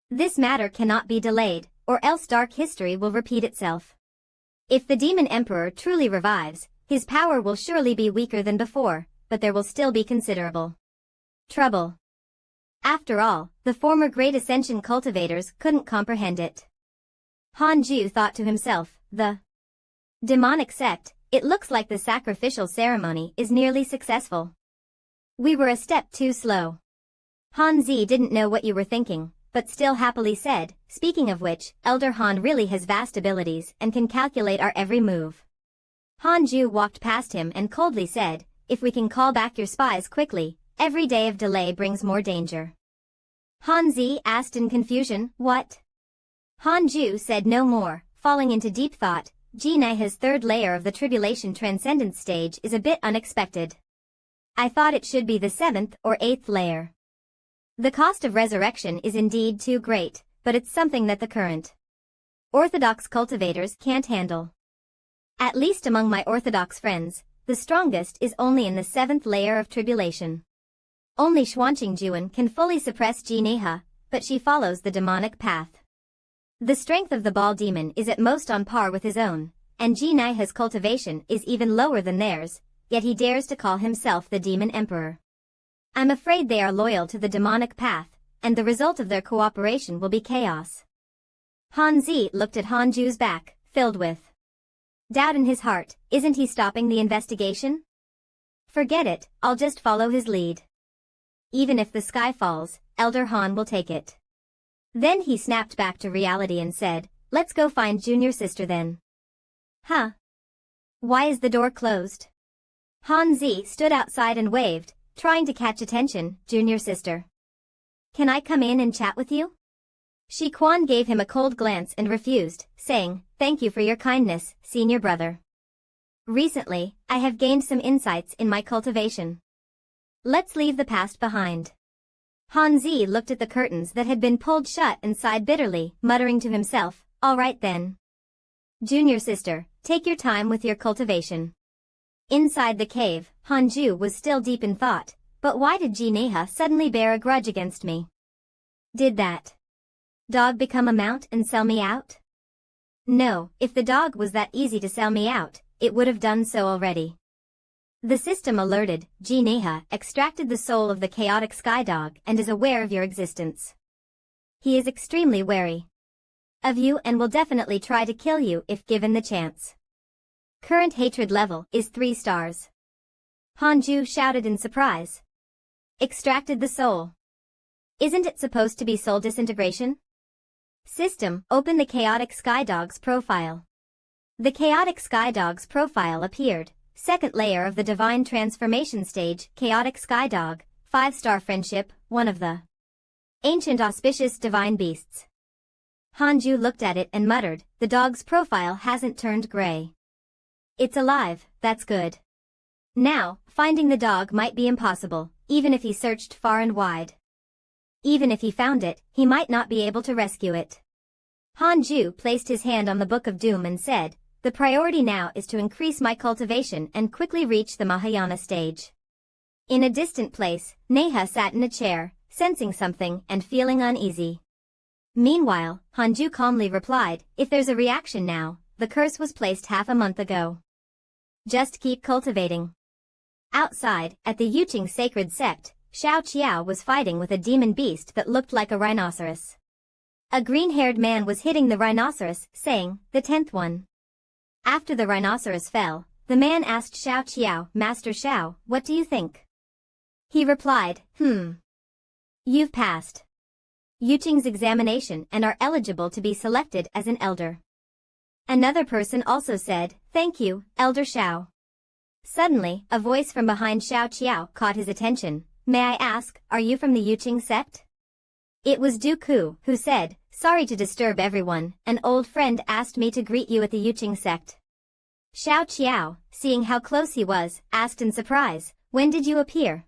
This matter cannot be delayed, or else dark history will repeat itself. If the demon emperor truly revives, his power will surely be weaker than before, but there will still be considerable trouble. After all, the former Great Ascension cultivators couldn't comprehend it. Hanju thought to himself, the demonic sect, it looks like the sacrificial ceremony is nearly successful. We were a step too slow. Hanzi didn't know what you were thinking, but still happily said, speaking of which, Elder Han really has vast abilities and can calculate our every move. Hanju walked past him and coldly said, if we can call back your spies quickly, every day of delay brings more danger. Hanzi asked in confusion, what? Hanju said no more, falling into deep thought. Jineha's third layer of the tribulation transcendence stage is a bit unexpected. I thought it should be the 7th or 8th layer. The cost of resurrection is indeed too great, but it's something that the current orthodox cultivators can't handle. At least among my orthodox friends, the strongest is only in the 7th layer of tribulation. Only Xuanqingjuan can fully suppress Jineha, but she follows the demonic path. The strength of the ball demon is at most on par with his own, and Jineha's cultivation is even lower than theirs, yet he dares to call himself the demon emperor. I'm afraid they are loyal to the demonic path, and the result of their cooperation will be chaos. Hanzi looked at Hanju's back, filled with doubt in his heart. Isn't he stopping the investigation? Forget it, I'll just follow his lead. Even if the sky falls, Elder Han will take it. Then he snapped back to reality and said, let's go find junior sister then. Huh? Why is the door closed? Hanzi stood outside and waved, trying to catch attention. Junior sister. Can I come in and chat with you? Shi Quan gave him a cold glance and refused, saying, thank you for your kindness, senior brother. Recently, I have gained some insights in my cultivation. Let's leave the past behind. Hanzi looked at the curtains that had been pulled shut and sighed bitterly, muttering to himself, all right then. Junior sister, take your time with your cultivation. Inside the cave, Hanju was still deep in thought, but why did Jineha suddenly bear a grudge against me? Did that dog become a mount and sell me out? No, if the dog was that easy to sell me out, it would have done so already. The system alerted, Jineha extracted the soul of the chaotic sky dog and is aware of your existence. He is extremely wary of you and will definitely try to kill you if given the chance. Current hatred level is 3 stars. Hanju shouted in surprise. Extracted the soul. Isn't it supposed to be soul disintegration? System, open the chaotic sky dog's profile. The chaotic sky dog's profile appeared. Second layer of the divine transformation stage, chaotic sky dog, 5-star friendship, one of the ancient auspicious divine beasts. Hanju looked at it and muttered, the dog's profile hasn't turned gray. It's alive, that's good. Now, finding the dog might be impossible, even if he searched far and wide. Even if he found it, he might not be able to rescue it. Hanju placed his hand on the Book of Doom and said, the priority now is to increase my cultivation and quickly reach the Mahayana stage. In a distant place, Neha sat in a chair, sensing something and feeling uneasy. Meanwhile, Hanju calmly replied, if there's a reaction now, the curse was placed half a month ago. Just keep cultivating. Outside, at the Yuqing sacred sect, Xiao Qiao was fighting with a demon beast that looked like a rhinoceros. A green-haired man was hitting the rhinoceros, saying, the 10th one. After the rhinoceros fell, the man asked Xiao Qiao, Master Xiao, what do you think? He replied, You've passed Yuqing's examination and are eligible to be selected as an elder. Another person also said, thank you, Elder Xiao. Suddenly, a voice from behind Xiao Qiao caught his attention. May I ask, are you from the Yuqing sect? It was Dooku, who said, sorry to disturb everyone, an old friend asked me to greet you at the Yuqing sect. Xiao Qiao, seeing how close he was, asked in surprise, when did you appear?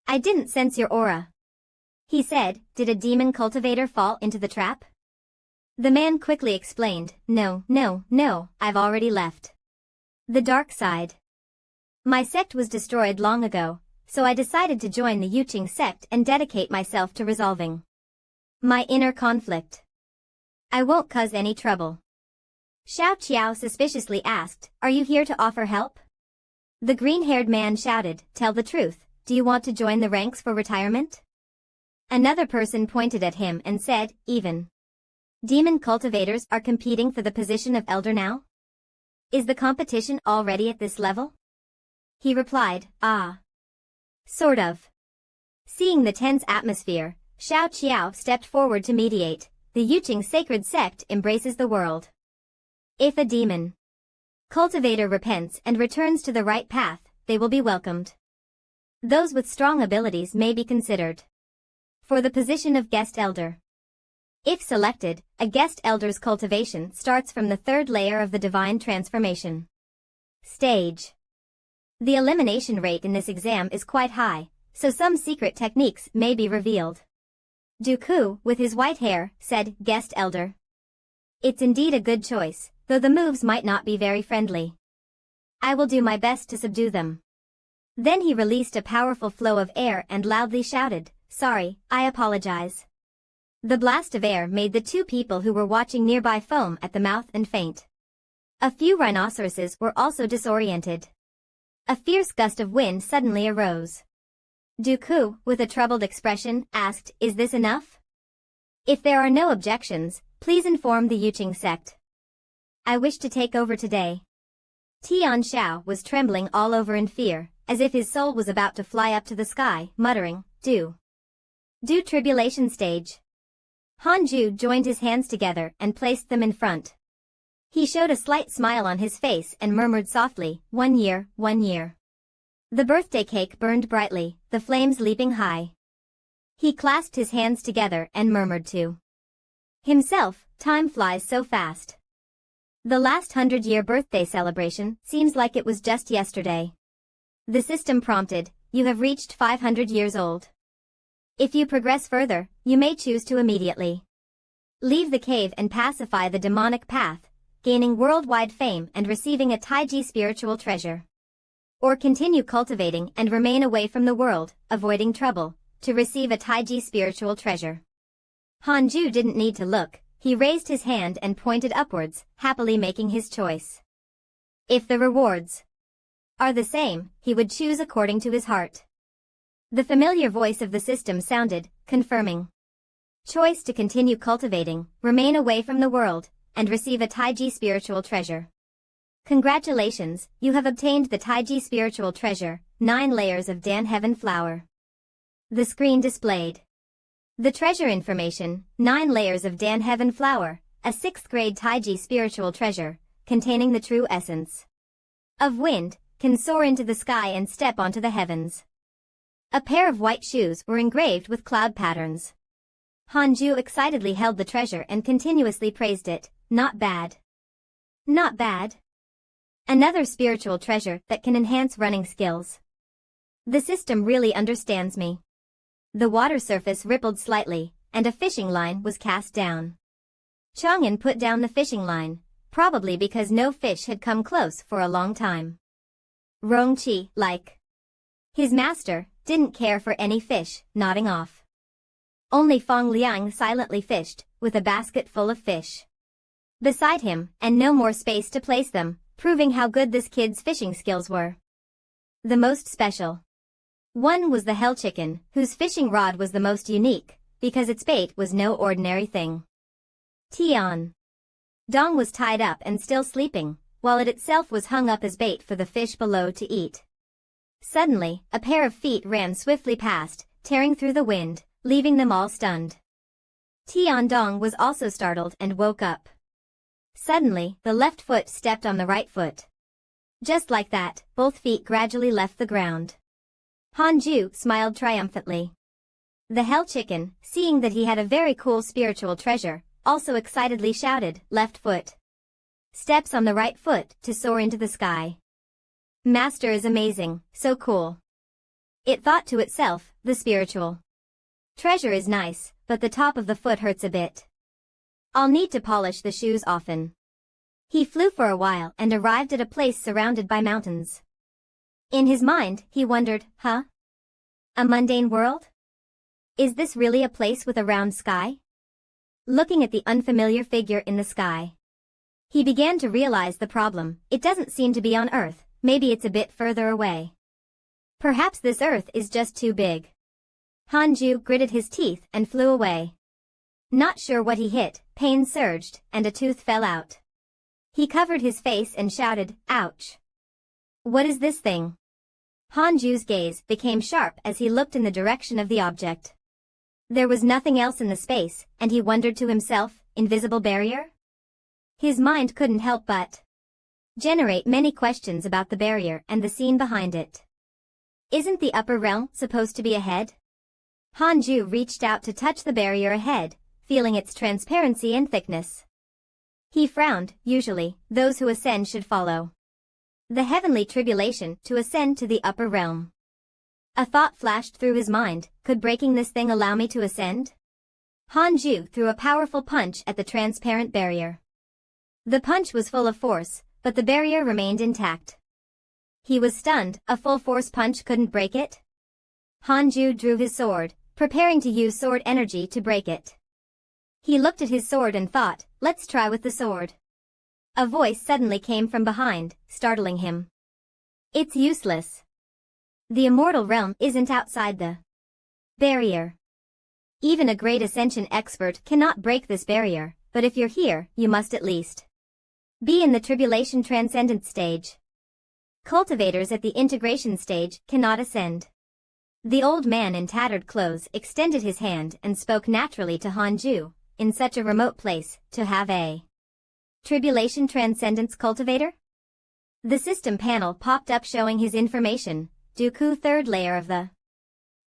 I didn't sense your aura. He said, did a demon cultivator fall into the trap? The man quickly explained, no, I've already left the dark side. My sect was destroyed long ago, so I decided to join the Yuqing sect and dedicate myself to resolving My inner conflict. I won't cause any trouble. Xiao Qiao suspiciously asked, "Are you here to offer help?" The green-haired man shouted, "Tell the truth, do you want to join the ranks for retirement?" Another person pointed at him and said, "Even demon cultivators are competing for the position of elder now? Is the competition already at this level?" He replied, "Ah. Sort of." Seeing the tense atmosphere, Xiao Qiao stepped forward to mediate. The Yuqing sacred sect embraces the world. If a demon cultivator repents and returns to the right path, they will be welcomed. Those with strong abilities may be considered for the position of guest elder. If selected, a guest elder's cultivation starts from the third layer of the divine transformation stage. The elimination rate in this exam is quite high, so some secret techniques may be revealed. Dooku, with his white hair, said, "Guest elder. It's indeed a good choice, though the moves might not be very friendly. I will do my best to subdue them." Then he released a powerful flow of air and loudly shouted, "Sorry, I apologize." The blast of air made the two people who were watching nearby foam at the mouth and faint. A few rhinoceroses were also disoriented. A fierce gust of wind suddenly arose. Dooku, with a troubled expression, asked, "Is this enough? If there are no objections, please inform the Yuqing sect. I wish to take over today." Tian Xiao was trembling all over in fear, as if his soul was about to fly up to the sky, muttering, Do tribulation stage." Hanju joined his hands together and placed them in front. He showed a slight smile on his face and murmured softly, 1 year, 1 year." The birthday cake burned brightly, the flames leaping high. He clasped his hands together and murmured to himself, "Time flies so fast. The last 100-year birthday celebration seems like it was just yesterday." The system prompted, "You have reached 500 years old. If you progress further, you may choose to immediately leave the cave and pacify the demonic path, gaining worldwide fame and receiving a Taiji spiritual treasure. Or continue cultivating and remain away from the world, avoiding trouble, to receive a Taiji spiritual treasure." Hanju didn't need to look, he raised his hand and pointed upwards, happily making his choice. If the rewards are the same, he would choose according to his heart. The familiar voice of the system sounded, confirming choice to continue cultivating, remain away from the world, and receive a Taiji spiritual treasure. Congratulations, you have obtained the Taiji spiritual treasure, 9 layers of Dan Heaven flower. The screen displayed the treasure information, 9 layers of Dan Heaven flower, a 6th grade Taiji spiritual treasure, containing the true essence of wind, can soar into the sky and step onto the heavens. A pair of white shoes were engraved with cloud patterns. Hanju excitedly held the treasure and continuously praised it, "Not bad. Not bad. Another spiritual treasure that can enhance running skills. The system really understands me." The water surface rippled slightly, and a fishing line was cast down. Chang'an put down the fishing line, probably because no fish had come close for a long time. Rongqi, like his master, didn't care for any fish, nodding off. Only Fong Liang silently fished, with a basket full of fish beside him, and no more space to place them, proving how good this kid's fishing skills were. The most special one was the hell chicken, whose fishing rod was the most unique, because its bait was no ordinary thing. Tian Dong was tied up and still sleeping, while it itself was hung up as bait for the fish below to eat. Suddenly, a pair of feet ran swiftly past, tearing through the wind, leaving them all stunned. Tian Dong was also startled and woke up. Suddenly, the left foot stepped on the right foot. Just like that, both feet gradually left the ground. Hanju smiled triumphantly. The hell chicken, seeing that he had a very cool spiritual treasure, also excitedly shouted, "Left foot steps on the right foot to soar into the sky. Master is amazing, so cool." It thought to itself, "The spiritual treasure is nice, but the top of the foot hurts a bit. I'll need to polish the shoes often." He flew for a while and arrived at a place surrounded by mountains. In his mind, he wondered, A mundane world? Is this really a place with a round sky? looking at the unfamiliar figure in the sky. He began to realize the problem. It doesn't seem to be on Earth, maybe it's a bit further away. Perhaps this Earth is just too big. Hanju gritted his teeth and flew away. Not sure what he hit, pain surged, and a tooth fell out. He covered his face and shouted, "Ouch! What is this thing?" Hanju's gaze became sharp as he looked in the direction of the object. There was nothing else in the space, and he wondered to himself, invisible barrier? His mind couldn't help but generate many questions about the barrier and the scene behind it. Isn't the upper realm supposed to be ahead? Hanju reached out to touch the barrier ahead, feeling its transparency and thickness. He frowned. Usually, those who ascend should follow the heavenly tribulation to ascend to the upper realm. A thought flashed through his mind, could breaking this thing allow me to ascend? Hanju threw a powerful punch at the transparent barrier. The punch was full of force, but the barrier remained intact. He was stunned. A full force punch couldn't break it? Hanju drew his sword, preparing to use sword energy to break it. He looked at his sword and thought, let's try with the sword. A voice suddenly came from behind, startling him. It's useless. The immortal realm isn't outside the barrier. Even a great ascension expert cannot break this barrier, but if you're here, you must at least be in the tribulation transcendent stage. Cultivators at the integration stage cannot ascend. The old man in tattered clothes extended his hand and spoke naturally to Hanju, in such a remote place, to have a tribulation transcendence cultivator? The system panel popped up showing his information, Dooku, third layer of the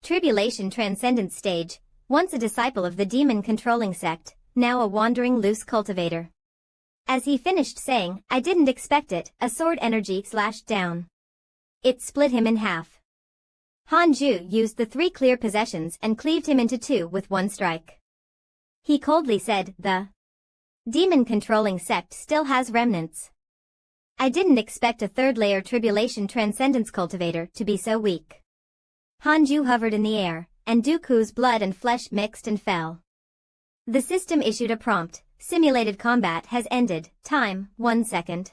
tribulation transcendence stage, once a disciple of the demon-controlling sect, now a wandering loose cultivator. As he finished saying, I didn't expect it, a sword energy slashed down. It split him in half. Hanju used the 3 clear possessions and cleaved him into 2 with one strike. He coldly said, the demon-controlling sect still has remnants. I didn't expect a third-layer tribulation transcendence cultivator to be so weak. Hanju hovered in the air, and Dooku's blood and flesh mixed and fell. The system issued a prompt, simulated combat has ended, time, 1 second.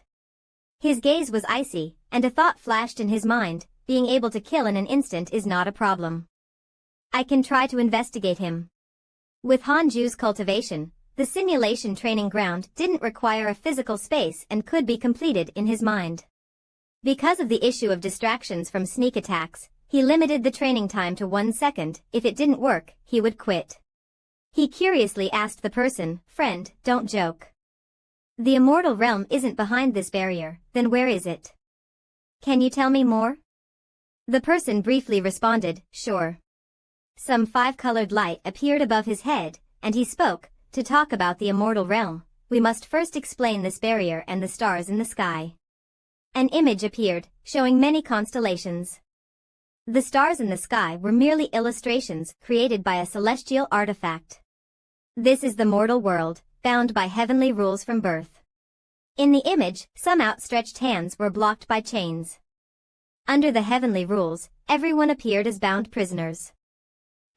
His gaze was icy, and a thought flashed in his mind, being able to kill in an instant is not a problem. I can try to investigate him. With Hanju's cultivation, the simulation training ground didn't require a physical space and could be completed in his mind. Because of the issue of distractions from sneak attacks, he limited the training time to 1 second. If it didn't work, he would quit. He curiously asked the person, friend, don't joke. The immortal realm isn't behind this barrier, then where is it? Can you tell me more? The person briefly responded, sure. Some 5-colored light appeared above his head, and he spoke, to talk about the immortal realm, we must first explain this barrier and the stars in the sky. An image appeared, showing many constellations. The stars in the sky were merely illustrations created by a celestial artifact. This is the mortal world, bound by heavenly rules from birth. In the image, some outstretched hands were blocked by chains. Under the heavenly rules, everyone appeared as bound prisoners.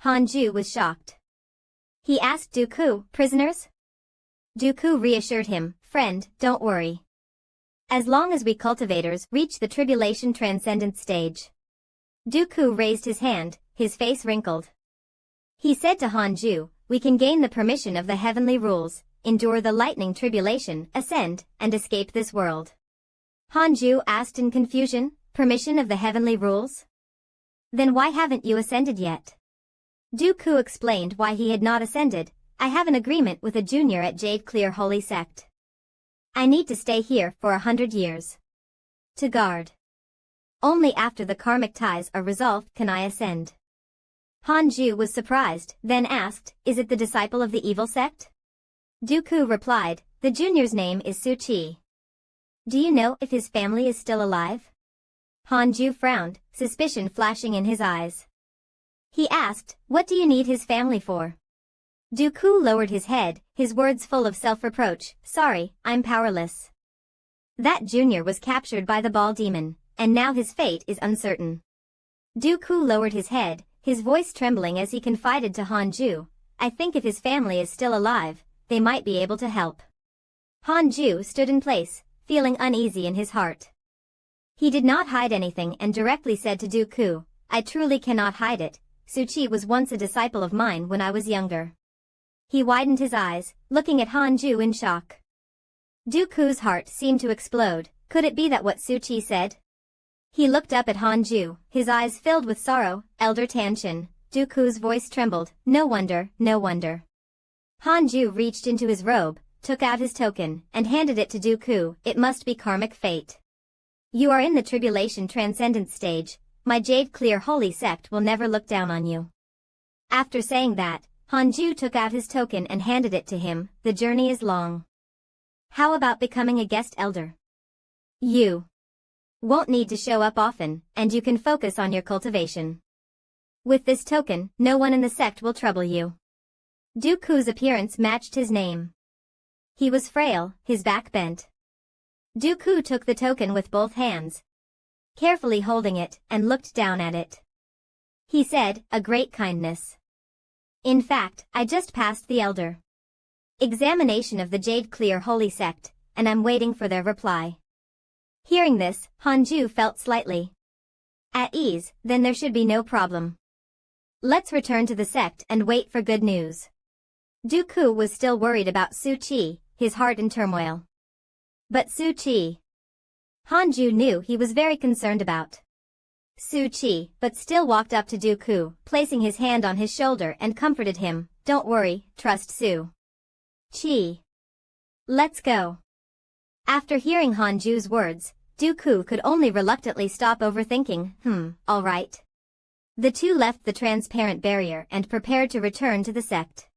Hanju was shocked. He asked Dooku, prisoners? Dooku reassured him, friend, don't worry. As long as we cultivators reach the tribulation transcendent stage. Dooku raised his hand, his face wrinkled. He said to Hanju, we can gain the permission of the heavenly rules, endure the lightning tribulation, ascend, and escape this world. Hanju asked in confusion, permission of the heavenly rules? Then why haven't you ascended yet? Dooku explained why he had not ascended. I have an agreement with a junior at Jade Clear Holy Sect. I need to stay here for 100 years. To guard. Only after the karmic ties are resolved can I ascend. Hanju was surprised, then asked, is it the disciple of the evil sect? Dooku replied, the junior's name is Suchi. Do you know if his family is still alive? Hanju frowned, suspicion flashing in his eyes. He asked, what do you need his family for? Dooku lowered his head, his words full of self-reproach, sorry, I'm powerless. That junior was captured by the ball demon, and now his fate is uncertain. Dooku lowered his head, his voice trembling as he confided to Hanju, I think if his family is still alive, they might be able to help. Hanju stood in place, feeling uneasy in his heart. He did not hide anything and directly said to Dooku, I truly cannot hide it. Suchi was once a disciple of mine when I was younger. He widened his eyes, looking at Hanju in shock. Dooku's heart seemed to explode. Could it be that what Suchi said? He looked up at Hanju, his eyes filled with sorrow. Elder Tanshin. Dooku's voice trembled. No wonder, no wonder. Hanju reached into his robe, took out his token, and handed it to Dooku. It must be karmic fate. You are in the tribulation transcendence stage. My jade clear holy sect will never look down on you. After saying that, Hanju took out his token and handed it to him. The journey is long. How about becoming a guest elder? You won't need to show up often, and you can focus on your cultivation. With this token, no one in the sect will trouble you. Dooku's appearance matched his name. He was frail, his back bent. Dooku took the token with both hands, carefully holding it, and looked down at it. He said, a great kindness. In fact, I just passed the elder examination of the Jade Clear Holy Sect, and I'm waiting for their reply. Hearing this, Hanju felt slightly at ease. Then there should be no problem. Let's return to the sect and wait for good news. Dooku was still worried about Suchi, his heart in turmoil. But Suchi, Hanju knew he was very concerned about Suchi, but still walked up to Dooku, placing his hand on his shoulder and comforted him. Don't worry, trust Suchi. Let's go. After hearing Hanju's words, Dooku could only reluctantly stop overthinking. All right. The two left the transparent barrier and prepared to return to the sect.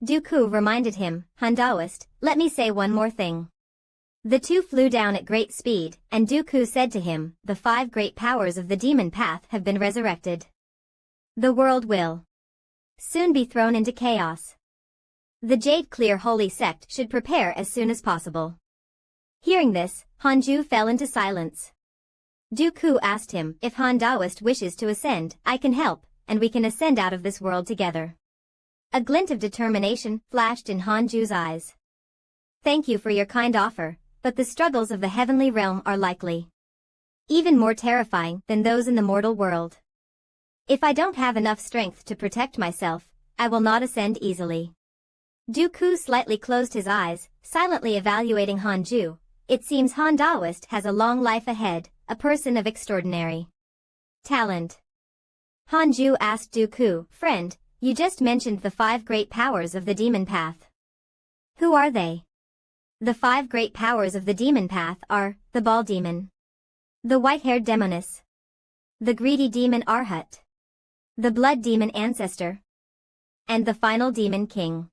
Dooku reminded him, Handaoist, let me say one more thing. The two flew down at great speed, and Dooku said to him, the 5 great powers of the demon path have been resurrected. The world will soon be thrown into chaos. The Jade Clear Holy Sect should prepare as soon as possible. Hearing this, Hanju fell into silence. Dooku asked him, if Handaoist wishes to ascend, I can help, and we can ascend out of this world together. A glint of determination flashed in Hanju's eyes. Thank you for your kind offer, but the struggles of the heavenly realm are likely even more terrifying than those in the mortal world. If I don't have enough strength to protect myself, I will not ascend easily. Dooku slightly closed his eyes, silently evaluating Hanju. It seems Handaoist has a long life ahead, a person of extraordinary talent. Hanju asked Dooku, friend, you just mentioned the 5 great powers of the demon path. Who are they? The 5 great powers of the demon path are, the ball demon, the white-haired demoness, the greedy demon Arhat, the blood demon ancestor, and the final demon king.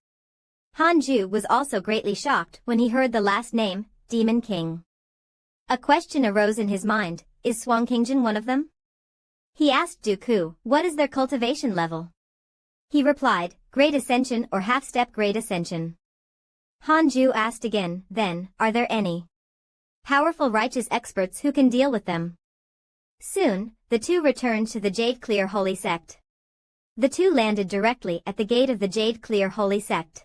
Hanju was also greatly shocked when he heard the last name, Demon King. A question arose in his mind, is Swankingjian one of them? He asked Dooku, what is their cultivation level? He replied, Great Ascension or half-step Great Ascension. Hanju asked again, then, are there any powerful righteous experts who can deal with them? Soon, the two returned to the Jade Clear Holy Sect. The two landed directly at the gate of the Jade Clear Holy Sect.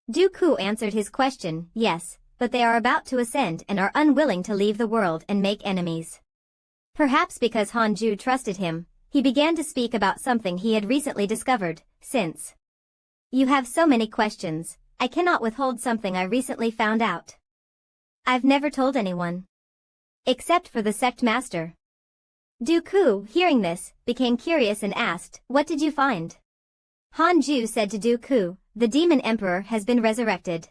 Dooku answered his question, yes, but they are about to ascend and are unwilling to leave the world and make enemies. Perhaps because Hanju trusted him, he began to speak about something he had recently discovered. Since you have so many questions, I cannot withhold something I recently found out. I've never told anyone. Except for the sect master. Dooku, hearing this, became curious and asked, what did you find? Hanju said to Dooku, the demon emperor has been resurrected.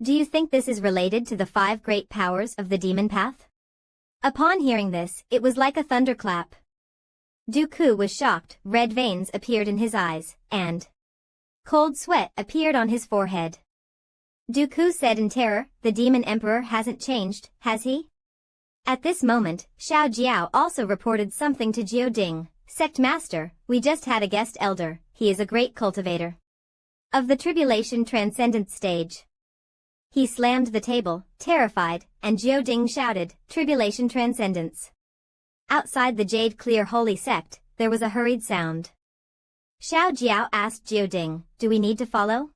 Do you think this is related to the 5 great powers of the demon path? Upon hearing this, it was like a thunderclap. Dooku was shocked, red veins appeared in his eyes, and cold sweat appeared on his forehead. Dooku said in terror, the demon emperor hasn't changed, has he? At this moment, Xiao Jiao also reported something to Jiao Ding, sect master, we just had a guest elder, he is a great cultivator of the tribulation transcendence stage. He slammed the table, terrified, and Jiao Ding shouted, tribulation transcendence. Outside the Jade Clear Holy Sect, there was a hurried sound. Xiao Jiao asked Jiao Ding, do we need to follow?